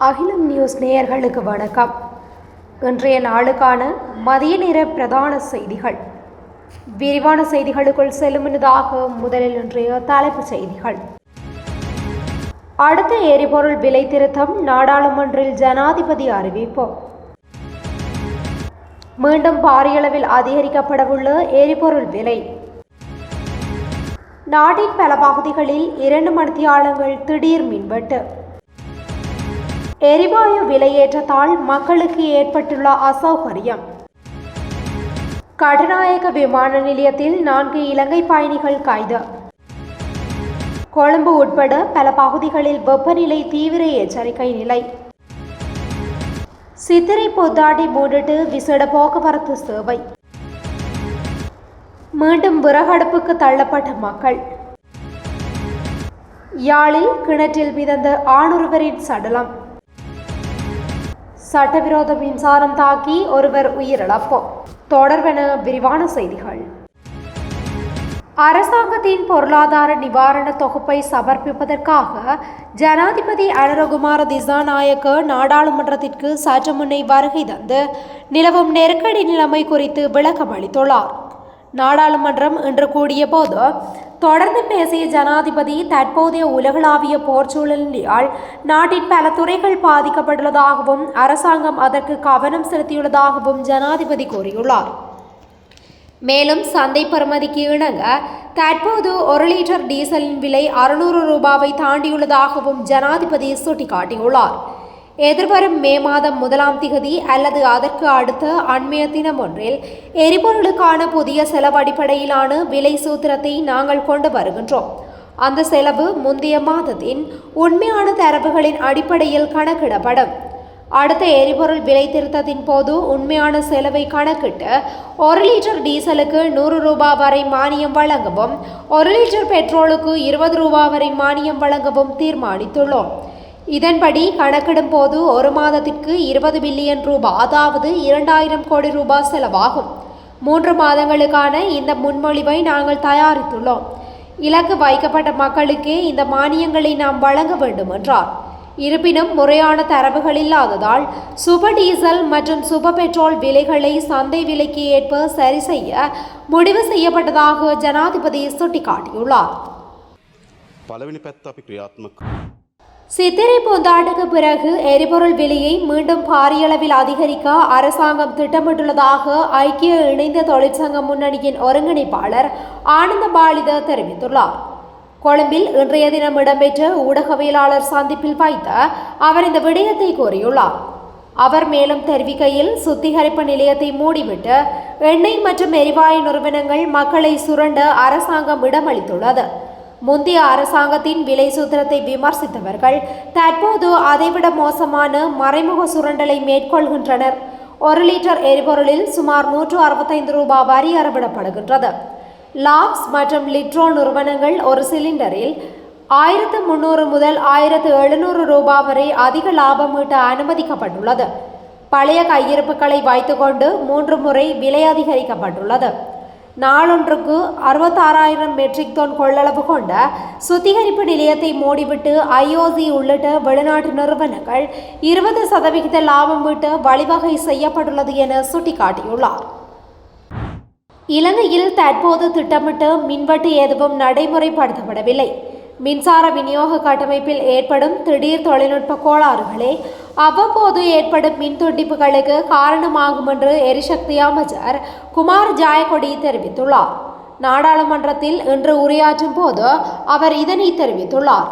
அகிலம் நியூஸ் நேயர்களுக்கு வணக்கம். இன்றைய நாளுக்கான மதிய நேர பிரதான செய்திகள். விரிவான செய்திகளுக்குள் செல்லும் முன்னதாக முதலில் இன்றைய தலைப்புச் செய்திகள். அடுத்த எரிபொருள் விலை திருத்தம், நாடாளுமன்றில் ஜனாதிபதி அறிவிப்பு. மீண்டும் பாரியளவில் அதிகரிக்கப்படவுள்ள எரிபொருள் விலை. நாட்டின் பல பகுதிகளில் 2 மணித்தியாலங்கள் திடீர் மின்வெட்டு. எரிவாயு விலையேற்றத்தால் மக்களுக்கு ஏற்பட்டுள்ள அசௌகரியம். கட்டுநாயக்க விமான நிலையத்தில் 4 இலங்கை பயணிகள் கைது. கொழும்பு உட்பட பல பகுதிகளில் வெப்பநிலை தீவிர எச்சரிக்கை நிலை. சித்திரை புத்தாண்டை முன்னிட்டு விசேட போக்குவரத்து சேவை. மீண்டும் விறகடுப்புக்கு தள்ளப்பட்ட மக்கள். யாழில் கிணற்றில் மிதந்த ஆணொருவரின் சடலம். சட்டவிரோத மின்சாரம் தாக்கி ஒருவர் உயிரிழப்பு. தொடர்வென விரிவான செய்திகள். அரசாங்கத்தின் பொருளாதார நிவாரண தொகுப்பை சமர்ப்பிப்பதற்காக ஜனாதிபதி அனுரகுமார திசாநாயக்க நாடாளுமன்றத்திற்கு சற்று முன்னை வருகை தந்து நிலவும் நெருக்கடி நிலைமை குறித்து விளக்கம் அளித்துள்ளார். நாடாளுமன்றம் இன்று கூடிய போது தொடர்ந்து பேசிய ஜனாதிபதி தற்போதைய உலகளாவிய போர்ச்சூழலினால் நாட்டின் பல துறைகள் பாதிக்கப்பட்டுள்ளதாகவும் அரசாங்கம் அதற்கு கவனம் செலுத்தியுள்ளதாகவும் ஜனாதிபதி கூறியுள்ளார். மேலும் சந்தை பெறுமதிக்கு இணங்க தற்போது 1 லிட்டர் டீசலின் விலை 600 ரூபாவை தாண்டியுள்ளதாகவும் ஜனாதிபதி சுட்டிக்காட்டியுள்ளார். எதிர்வரும் மே மாதம் 1ஆம் திகதி அல்லது அதற்கு அடுத்த அண்மைய தினம் ஒன்றில் எரிபொருளுக்கான புதிய செலவு அடிப்படையிலான விலை சூத்திரத்தை நாங்கள் கொண்டு வருகின்றோம். அந்த செலவு முந்தைய மாதத்தின் உண்மையான தரவுகளின் அடிப்படையில் கணக்கிடப்படும். அடுத்த எரிபொருள் விலை திருத்தத்தின் போது உண்மையான செலவை கணக்கிட்டு 1 லிட்டர் டீசலுக்கு 100 ரூபாய் வரை மானியம் வழங்கவும் 1 லிட்டர் பெட்ரோலுக்கு 20 ரூபாய் வரை மானியம் வழங்கவும் தீர்மானித்துள்ளோம். இதன்படி கணக்கிடும் போது 1 மாதத்திற்கு 20 பில்லியன் ரூபாய், அதாவது 2000 கோடி ரூபாய் செலவாகும். 3 மாதங்களுக்கான இந்த முன்மொழிவை நாங்கள் தயாரித்துள்ளோம். இலக்கு வைக்கப்பட்ட மக்களுக்கே இந்த மானியங்களை நாம் வழங்க வேண்டும் என்றார். இருப்பினும் முறையான தரவுகள் இல்லாததால் சுப டீசல் மற்றும் சுப பெட்ரோல் விலைகளை சந்தை விலைக்கு ஏற்ப சரி செய்ய முடிவு செய்யப்பட்டதாக ஜனாதிபதி சுட்டிக்காட்டியுள்ளார். சித்திரை புத்தாண்டுக்கு பிறகு எரிபொருள் விலையை மீண்டும் பாரியளவில் அதிகரிக்க அரசாங்கம் திட்டமிட்டுள்ளதாக ஐக்கிய இணைந்த தொழிற்சங்க முன்னணியின் ஒருங்கிணைப்பாளர் ஆனந்த பாலித தெரிவித்துள்ளார். கொழும்பில் இன்றைய தினம் இடம்பெற்ற ஊடகவியலாளர் சந்திப்பில் வைத்த அவர் இந்த விடயத்தை கூறியுள்ளார். அவர் மேலும் தெரிவிக்கையில், சுத்திகரிப்பு நிலையத்தை மூடிவிட்டு எண்ணெய் மற்றும் எரிவாயு நிறுவனங்கள் மக்களை சுரண்ட அரசாங்கம் இடமளித்துள்ளது. முந்தைய அரசாங்கத்தின் விலை சூத்திரத்தை விமர்சித்தவர்கள் தற்போது அதைவிட மோசமான மறைமுக சுரண்டலை மேற்கொள்கின்றனர். 1 லிட்டர் எரிபொருளில் சுமார் 165 ரூபாய் வரி அறவிடப்படுகின்றது. லாக்ஸ் மற்றும் லிட்ரோ நிறுவனங்கள் ஒரு சிலிண்டரில் 1300 முதல் 1700 ரூபாய் வரை அதிக லாபம் ஈட்ட அனுமதிக்கப்பட்டுள்ளது. பழைய கையிருப்புகளை வைத்துக்கொண்டு 3 முறை விலை அதிகரிக்கப்பட்டுள்ளது. நாளொன்றுக்கு 66,000 மெட்ரிக் டன் கொள்ளளவு கொண்ட சுத்திகரிப்பு நிலையத்தை மூடிவிட்டு IOC உள்ளிட்ட வெளிநாட்டு நிறுவனங்கள் 20% லாபம் ஈட்ட வழிவகை செய்யப்பட்டுள்ளது என சுட்டிக்காட்டியுள்ளார். இலங்கையில் தற்போது திட்டமிட்டு மின்வெட்டு எதுவும் நடைமுறைப்படுத்தப்படவில்லை. மின்சார விநியோக கட்டமைப்பில் ஏற்படும் திடீர் தொழில்நுட்ப கோளாறுகளே அவ்வப்போது ஏற்படும் மின் துண்டிப்புகளுக்கு காரணமாகும் என்று எரிசக்தி அமைச்சர் குமார் ஜாயகொடி தெரிவித்துள்ளார். நாடாளுமன்றத்தில் இன்று உரையாற்றும் போது அவர் இதனை தெரிவித்துள்ளார்.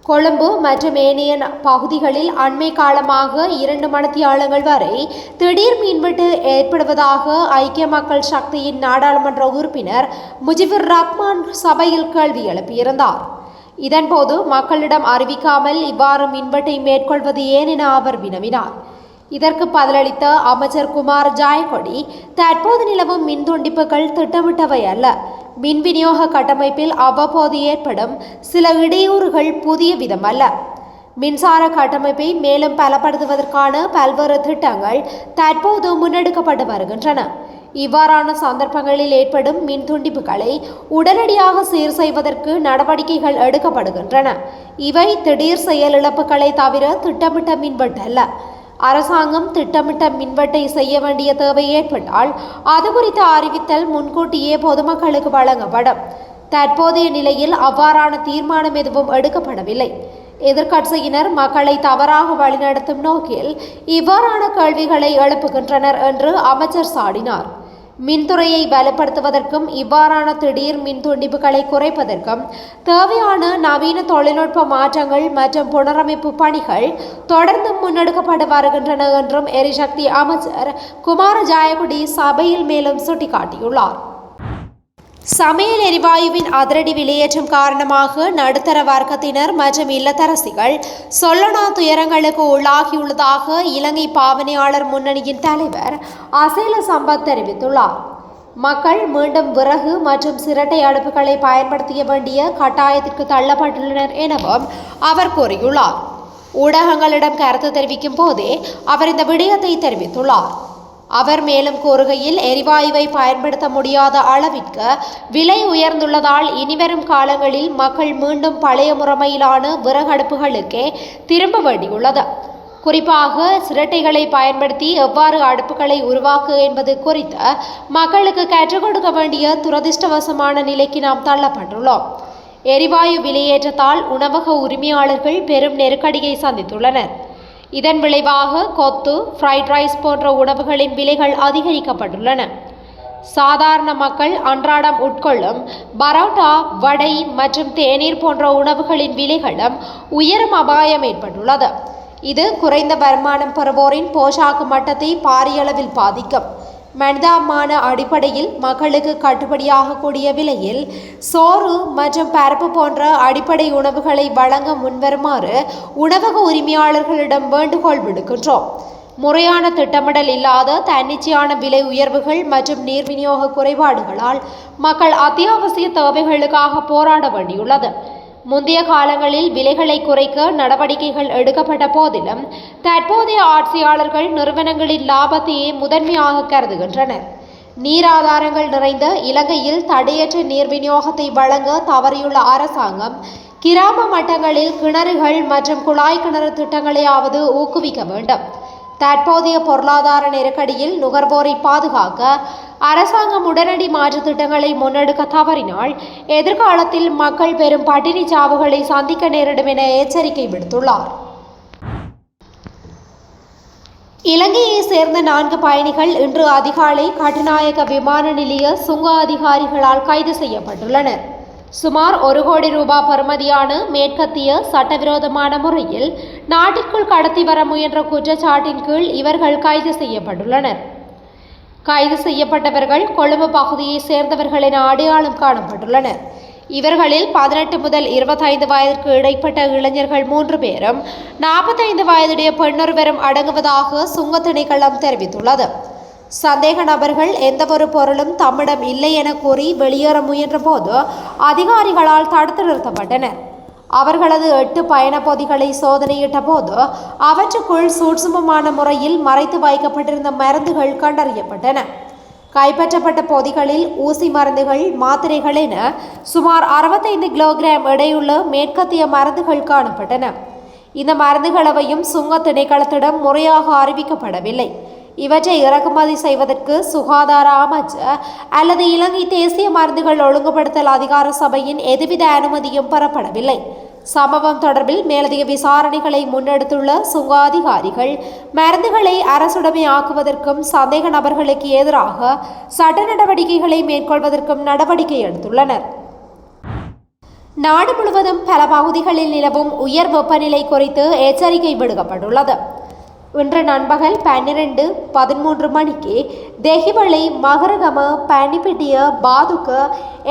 கொழும்பு மற்றும் ஏனைய பகுதிகளில் அண்மை காலமாக 2 மணித்தியாலங்கள் வரை திடீர் மின்வெட்டு ஏற்படுவதாக ஐக்கிய மக்கள் சக்தியின் நாடாளுமன்ற உறுப்பினர் முஜிபுர் ரஹ்மான் சபையில் கேள்வி எழுப்பியிருந்தார். இதன்போது மக்களிடம் அறிவிக்காமல் இவ்வாறு மின்வெட்டை மேற்கொள்வது ஏன் என அவர் வினவினார். இதற்கு பதிலளித்த அமைச்சர் குமார் ஜாயகொடி, தற்போது நிலவும் மின் துண்டிப்புகள் திட்டமிட்டவை அல்ல. மின் விநியோக கட்டமைப்பில் அவ்வப்போது ஏற்படும் சில இடையூறுகள் புதிய விதம் அல்ல. மின்சார கட்டமைப்பை மேலும் பலப்படுத்துவதற்கான பல்வேறு திட்டங்கள் தற்போது முன்னெடுக்கப்பட்டு வருகின்றன. இவ்வாறான சந்தர்ப்பங்களில் ஏற்படும் மின் துண்டிப்புகளை உடனடியாக சீர் செய்வதற்கு நடவடிக்கைகள் எடுக்கப்படுகின்றன. இவை திடீர் செயலிழப்புகளை தவிர திட்டமிட்ட மின்வெட்டு அல்ல. அரசாங்கம் திட்டமிட்ட மின்வெட்டை செய்ய வேண்டிய தேவை ஏற்பட்டால் அது குறித்த அறிவித்தல் முன்கூட்டியே பொதுமக்களுக்கு வழங்கப்படும். தற்போதைய நிலையில் அவ்வாறான தீர்மானம் எதுவும் எடுக்கப்படவில்லை. எதிர்க்கட்சியினர் மக்களை தவறாக வழிநடத்தும் நோக்கில் இவ்வாறான கேள்விகளை எழுப்புகின்றனர் என்று அமைச்சர் சாடினார். மின்துறையை பலப்படுத்துவதற்கும் இவ்வாறான திடீர் மின் துண்டிப்புகளை குறைப்பதற்கும் தேவையான நவீன தொழில்நுட்ப மாற்றங்கள் மற்றும் புனரமைப்பு பணிகள் தொடர்ந்து முன்னெடுக்கப்பட்டு வருகின்றன என்றும் எரிசக்தி அமைச்சர் குமார ஜாயகுடி சபையில் மேலும் சுட்டிக்காட்டியுள்ளார். சமையல் எரிவாயுவின் அதிரடி விலையேற்றம் காரணமாக நடுத்தர வர்க்கத்தினர் மற்றும் இல்லத்தரசிகள் சொல்லனா துயரங்களுக்கு உள்ளாகியுள்ளதாக இலங்கை பாவனையாளர் முன்னணியின் தலைவர் அசேல சம்பத் தெரிவித்துள்ளார். மக்கள் மீண்டும் விறகு மற்றும் சிரட்டை அடுப்புகளை பயன்படுத்த வேண்டிய கட்டாயத்திற்கு தள்ளப்பட்டுள்ளனர் எனவும் அவர் கூறியுள்ளார். ஊடகங்களிடம் கருத்து தெரிவிக்கும் போதே அவர் இந்த விடயத்தை தெரிவித்துள்ளார். அவர் மேலும் கூறுகையில், எரிவாயுவை பயன்படுத்த முடியாத அளவிற்கு விலை உயர்ந்துள்ளதால் இனிவரும் காலங்களில் மக்கள் மீண்டும் பழைய முறைமையிலான விறகடுப்புகளுக்கே திரும்ப வேண்டியுள்ளது. குறிப்பாக சிரட்டைகளை பயன்படுத்தி எவ்வாறு அடுப்புகளை உருவாக்க என்பது குறித்து மக்களுக்கு கற்றுக் கொடுக்க வேண்டிய துரதிர்ஷ்டவசமான நிலைக்கு நாம் தள்ளப்பட்டுள்ளோம். எரிவாயு விலையேற்றத்தால் உணவக உரிமையாளர்கள் பெரும் நெருக்கடியை சந்தித்துள்ளனர். இதன் விளைவாக கொத்து, ஃப்ரைட் ரைஸ் போன்ற உணவுகளின் விலைகள் அதிகரிக்கப்பட்டுள்ளன. சாதாரண மக்கள் அன்றாடம் உட்கொள்ளும் பரோட்டா, வடை மற்றும் தேநீர் போன்ற உணவுகளின் விலைகளும் உயரும் அபாயம் ஏற்பட்டுள்ளது. இது குறைந்த வருமானம் பெறுவோரின் போஷாக்கு மட்டத்தை பாரியளவில் பாதிக்கும். மனிதாபிமான அடிப்படையில் மக்களுக்கு கட்டுப்படியாகக்கூடிய விலையில் சோறு மற்றும் பருப்பு போன்ற அடிப்படை உணவுகளை வழங்க முன்வருமாறு உணவக உரிமையாளர்களிடம் வேண்டுகோள் விடுக்கின்றோம். முறையான திட்டமிடல் இல்லாத தன்னிச்சையான விலை உயர்வுகள் மற்றும் நீர் விநியோக குறைபாடுகளால் மக்கள் அத்தியாவசிய தேவைகளுக்காக போராட வேண்டியுள்ளது. முந்தைய காலங்களில் விலைகளை குறைக்க நடவடிக்கைகள் எடுக்கப்பட்ட போதிலும் தற்போதைய ஆட்சியாளர்கள் நிறுவனங்களின் லாபத்தையே முதன்மையாக கருதுகின்றனர். நீர் ஆதாரங்கள் நிறைந்த இலங்கையில் தடையற்ற நீர் விநியோகத்தை வழங்க தவறியுள்ள அரசாங்கம் கிராம மட்டங்களில் கிணறுகள் மற்றும் குழாய் கிணறு திட்டங்களையாவது ஊக்குவிக்க வேண்டும். தற்போதைய பொருளாதார நெருக்கடியில் நுகர்வோரை பாதுகாக்க அரசாங்கம் உடனடி மாற்று திட்டங்களை முன்னெடுக்க தவறினால் எதிர்காலத்தில் மக்கள் பெரும் பட்டினி சாவுகளை சந்திக்க நேரிடும் என எச்சரிக்கை விடுத்துள்ளார். இலங்கையை சேர்ந்த 4 பயணிகள் இன்று அதிகாலை கட்டுநாயக்க விமான நிலைய சுங்க அதிகாரிகளால் கைது செய்யப்பட்டுள்ளனர். சுமார் 1 கோடி ரூபாய் பெறுமதியான மேற்கத்திய சட்டவிரோதமான முறையில் நாட்டிற்குள் கடத்தி வர முயன்ற குற்றச்சாட்டின் கீழ் இவர்கள் கைது செய்யப்பட்டுள்ளனர். கைது செய்யப்பட்டவர்கள் கொழும்பு பகுதியை சேர்ந்தவர்கள் என அடையாளம் காணப்பட்டுள்ளனர். இவர்களில் 18 முதல் 25 வயதிற்கு இடைப்பட்ட இளைஞர்கள் 3 பேரும் 45 வயதுடைய பெண்ணொருவரும் அடங்குவதாக சுங்க திணைக்களம் தெரிவித்துள்ளது. சந்தேக நபர்கள் எந்தவொரு பொருளும் தம்மிடம் இல்லை என கூறி வெளியேற முயன்ற போது அதிகாரிகளால் தடுத்து நிறுத்தப்பட்டனர். அவர்களது 8 பயண பொதிகளை சோதனையிட்ட போது அவற்றுக்குள் சூட்சுமமான முறையில் மறைத்து வைக்கப்பட்டிருந்த மருந்துகள் கண்டறியப்பட்டன. கைப்பற்றப்பட்ட பொதிகளில் ஊசி மருந்துகள், மாத்திரைகள் என சுமார் 65 கிலோகிராம் எடையுள்ள மேற்கத்திய மருந்துகள் காணப்பட்டன. இந்த மருந்துகளவையும் சுங்க திணைக்களத்திடம் முறையாக அறிவிக்கப்படவில்லை. இவற்றை இறக்குமதி செய்வதற்கு சுகாதார அமைச்சர் அல்லது இலங்கை தேசிய மருந்துகள் ஒழுங்குபடுத்தல் அதிகார சபையின் எதுவித அனுமதியும் பெறப்படவில்லை. சம்பவம் தொடர்பில் மேலதிக விசாரணைகளை முன்னெடுத்துள்ள சுங்க அதிகாரிகள் மருந்துகளை அரசுடைமையாக்குவதற்கும் சந்தேக நபர்களுக்கு எதிராக சட்ட நடவடிக்கைகளை மேற்கொள்வதற்கும் நடவடிக்கை எடுத்துள்ளனர். நாடு முழுவதும் பல பகுதிகளில் நிலவும் உயர் வெப்பநிலை குறித்து எச்சரிக்கை விடுக்கப்பட்டுள்ளது. இன்று நண்பகல் 12:13 மணிக்கு தெஹிவளை, மகரகம, பனிப்பிட்டிய, பாதுக்க,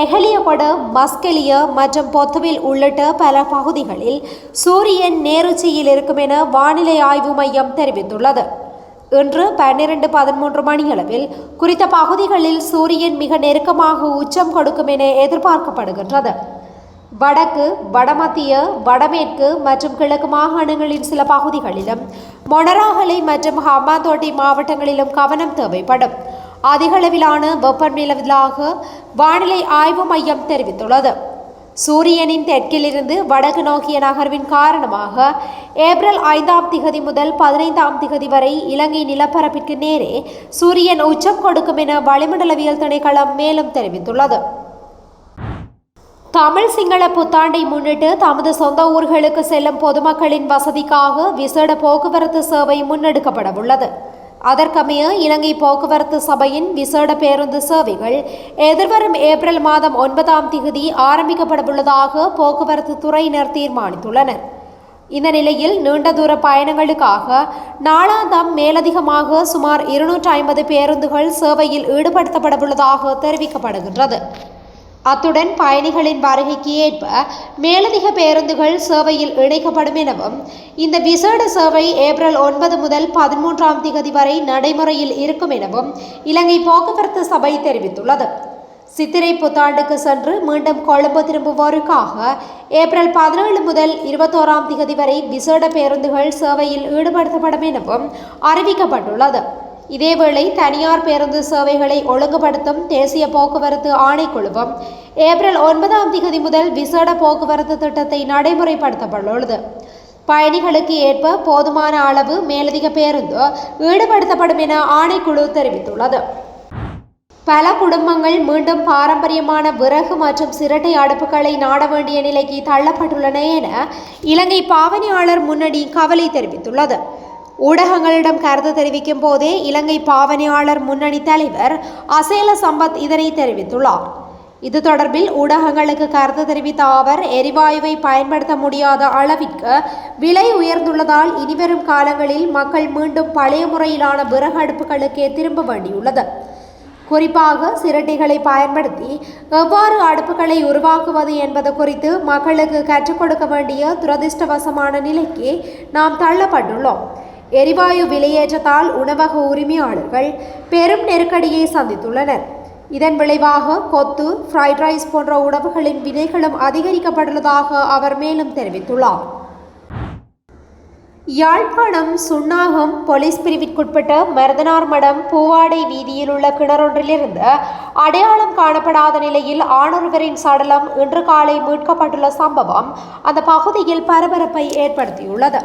எஹலியகொட, மஸ்கெலிய மற்றும் பொத்துவில் உள்ளிட்ட பல பகுதிகளில் சூரியன் நேருச்சியில் இருக்கும் என வானிலை ஆய்வு மையம் தெரிவித்துள்ளது. இன்று 12:13 மணியளவில் குறித்த பகுதிகளில் சூரியன் மிக நெருக்கமாக உச்சம் கொடுக்கும் என எதிர்பார்க்கப்படுகின்றது. வடக்கு, வடமத்திய, வடமேற்கு மற்றும் கிழக்கு மாகாணங்களின் சில பகுதிகளிலும் மொனராகலை மற்றும் ஹம்பாந்தோட்டை மாவட்டங்களிலும் கவனம் தேவைப்படும். அதிகளவிலான வெப்பம் நிலவுவதாக வானிலை ஆய்வு மையம் தெரிவித்துள்ளது. சூரியனின் தெற்கிலிருந்து வடக்கு நோக்கிய நகர்வின் காரணமாக ஏப்ரல் 5ஆம் திகதி முதல் 15ஆம் திகதி வரை இலங்கை நிலப்பரப்பிற்கு நேரே சூரியன் உச்சம் கொடுக்கும் என வளிமண்டலவியல் திணைக்களம் மேலும் தெரிவித்துள்ளது. தமிழ் சிங்கள புத்தாண்டை முன்னிட்டு தமது சொந்த ஊர்களுக்கு செல்லும் பொதுமக்களின் வசதிக்காக விசேட போக்குவரத்து சேவை முன்னெடுக்கப்படவுள்ளது. அதற்கமைய இலங்கை போக்குவரத்து சபையின் விசேட பேருந்து சேவைகள் எதிர்வரும் ஏப்ரல் மாதம் 9ஆம் திகதி ஆரம்பிக்கப்படவுள்ளதாக போக்குவரத்து துறையினர் தீர்மானித்துள்ளனர். இந்த நிலையில் நீண்ட தூர பயணங்களுக்காக நாளாந்தம் மேலதிகமாக சுமார் 250 பேருந்துகள் சேவையில் ஈடுபடுத்தப்படவுள்ளதாக தெரிவிக்கப்படுகின்றது. அத்துடன் பயணிகளின் வருகைக்கு ஏற்ப மேலதிக பேருந்துகள் சேவையில் இணைக்கப்படும் எனவும் இந்த விசேட சேவை ஏப்ரல் 9 முதல் 13ஆம் திகதி வரை நடைமுறையில் இருக்கும் எனவும் இலங்கை போக்குவரத்து சபை தெரிவித்துள்ளது. சித்திரை புத்தாண்டுக்கு சென்று மீண்டும் கொழும்பு திரும்புவோருக்காக ஏப்ரல் 17 முதல் 21ஆம் திகதி வரை விசேட பேருந்துகள் சேவையில் ஈடுபடுத்தப்படும் எனவும் அறிவிக்கப்பட்டுள்ளது. இதேவேளை தனியார் பேருந்து சேவைகளை ஒழுங்குபடுத்தும் தேசிய போக்குவரத்து ஆணைக்குழுவும் ஏப்ரல் 9ஆம் திகதி முதல் விசேட போக்குவரத்து திட்டத்தை நடைமுறைப்படுத்தப்பட்டுள்ளது. பயணிகளுக்கு ஏற்ப போதுமான அளவு மேலதிக பேருந்து ஈடுபடுத்தப்படும் என ஆணைக்குழு தெரிவித்துள்ளது. பல குடும்பங்கள் மீண்டும் பாரம்பரியமான விறகு மற்றும் சிரட்டை அடுப்புகளை நாட வேண்டிய நிலைக்கு தள்ளப்பட்டுள்ளன என இலங்கை பாவனையாளர் முன்னணி கவலை தெரிவித்துள்ளது. ஊடகங்களிடம் கருத்து தெரிவிக்கும் போதே இலங்கை பாவனையாளர் முன்னணி தலைவர் அசேல சம்பத் இதனை தெரிவித்துள்ளார். இது தொடர்பில் ஊடகங்களுக்கு கருத்து தெரிவித்த அவர், எரிவாயுவை பயன்படுத்த முடியாத அளவிற்கு விலை உயர்ந்துள்ளதால் இனிவரும் காலங்களில் மக்கள் மீண்டும் பழைய முறையிலான விறகு அடுப்புகளுக்கே திரும்ப வேண்டியுள்ளது. குறிப்பாக சிரட்டைகளை பயன்படுத்தி எவ்வாறு அடுப்புகளை உருவாக்குவது என்பது குறித்து மக்களுக்கு கற்றுக் கொடுக்க வேண்டிய துரதிர்ஷ்டவசமான நிலைக்கு நாம் தள்ளப்பட்டுள்ளோம். எரிவாயு விலையேற்றத்தால் உணவக உரிமையாளர்கள் பெரும் நெருக்கடியை சந்தித்துள்ளனர். இதன் விளைவாக கொத்து, ஃப்ரைட் ரைஸ் போன்ற உணவுகளின் விலைகளும் அதிகரிக்கப்பட்டுள்ளதாக அவர் மேலும் தெரிவித்துள்ளார். யாழ்ப்பாணம் சுன்னாகம் போலீஸ் பிரிவிற்குட்பட்ட மருதனார் மடம் பூவாடை வீதியில் உள்ள கிணறொன்றிலிருந்து அடையாளம் காணப்படாத நிலையில் ஆணொருவரின் சடலம் இன்று காலை மீட்கப்பட்டுள்ள சம்பவம் அந்த பகுதியில் பரபரப்பை ஏற்படுத்தியுள்ளது.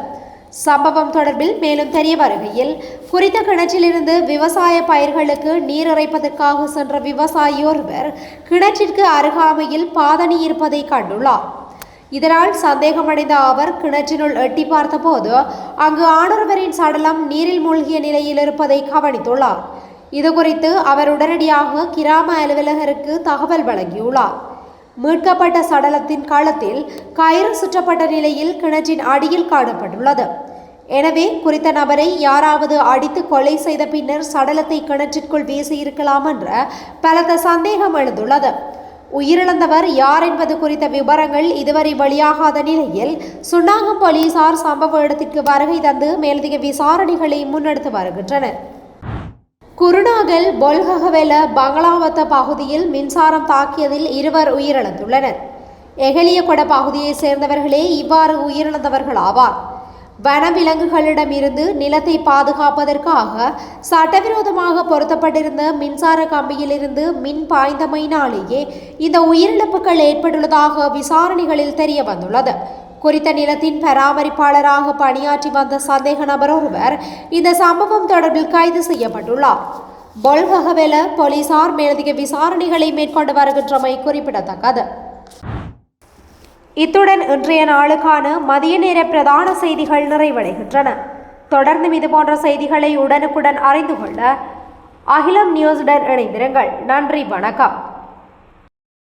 சம்பவம் தொடர்பில் மேலும் தெரிய வருகையில், குறித்த கிணற்றிலிருந்து விவசாய பயிர்களுக்கு நீர் இறைப்பதற்காக சென்ற விவசாயி ஒருவர் கிணற்றிற்கு அருகாமையில் பாதணி இருப்பதை கண்டுள்ளார். இதனால் சந்தேகமடைந்த அவர் கிணற்றினுள் எட்டி பார்த்தபோது அங்கு ஆணொருவரின் சடலம் நீரில் மூழ்கிய நிலையில் இருப்பதை கவனித்துள்ளார். இதுகுறித்து அவர் உடனடியாக கிராம அலுவலகருக்கு தகவல் வழங்கியுள்ளார். மீட்கப்பட்ட சடலத்தின் களத்தில் கயிறு சுற்றப்பட்ட நிலையில் கிணற்றின் அடியில் காணப்பட்டுள்ளது. எனவே குறித்த நபரை யாராவது அடித்து கொலை செய்த பின்னர் சடலத்தை கிணற்றிற்குள் வீசியிருக்கலாம் என்ற பலத்த சந்தேகம் எழுந்துள்ளது. உயிரிழந்தவர் யார் என்பது குறித்த விவரங்கள் இதுவரை வெளியாகாத நிலையில் சுன்னாகம் போலீசார் சம்பவ இடத்திற்கு வருகை தந்து மேலதிக விசாரணைகளை முன்னெடுத்து வருகின்றனர். குருநாகல் பொல்ககவெல பங்களாவத்த பகுதியில் மின்சாரம் தாக்கியதில் 2 உயிரிழந்துள்ளனர். எகலியகொட பகுதியைச் சேர்ந்தவர்களே இவ்வாறு உயிரிழந்தவர்கள் ஆவார். வனவிலங்குகளிடமிருந்து நிலத்தை பாதுகாப்பதற்காக சட்டவிரோதமாக பொருத்தப்பட்டிருந்த மின்சார கம்பியிலிருந்து மின் பாய்ந்தமையினாலேயே இந்த உயிரிழப்புகள் ஏற்பட்டுள்ளதாக விசாரணைகளில் தெரிய வந்துள்ளது. குறித்த நிலத்தின் பராமரிப்பாளராக பணியாற்றி வந்த சந்தேக நபர் ஒருவர் இந்த சம்பவம் தொடர்பில் கைது செய்யப்பட்டுள்ளார். பொல்ககவெல போலீசார் மேலதிக விசாரணைகளை மேற்கொண்டு வருகின்றமை குறிப்பிடத்தக்கது. இத்துடன் இன்றைய நாளுக்கான மதிய நேர பிரதான செய்திகள் நிறைவடைகின்றன. தொடர்ந்து இதுபோன்ற செய்திகளை உடனுக்குடன் அறிந்து கொள்ள அகிலம் நியூஸுடன் இணைந்திருங்கள். நன்றி, வணக்கம்.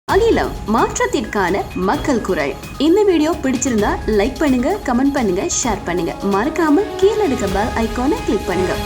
அகிலம், மாற்றத்திற்கான மக்கள் குரல். இந்த வீடியோ பிடிச்சிருந்தா லைக் பண்ணுங்க, கமெண்ட் பண்ணுங்க, ஷேர் பண்ணுங்க. மறக்காம கீழே இருக்க பெல் ஐகானை கிளிக் பண்ணுங்க.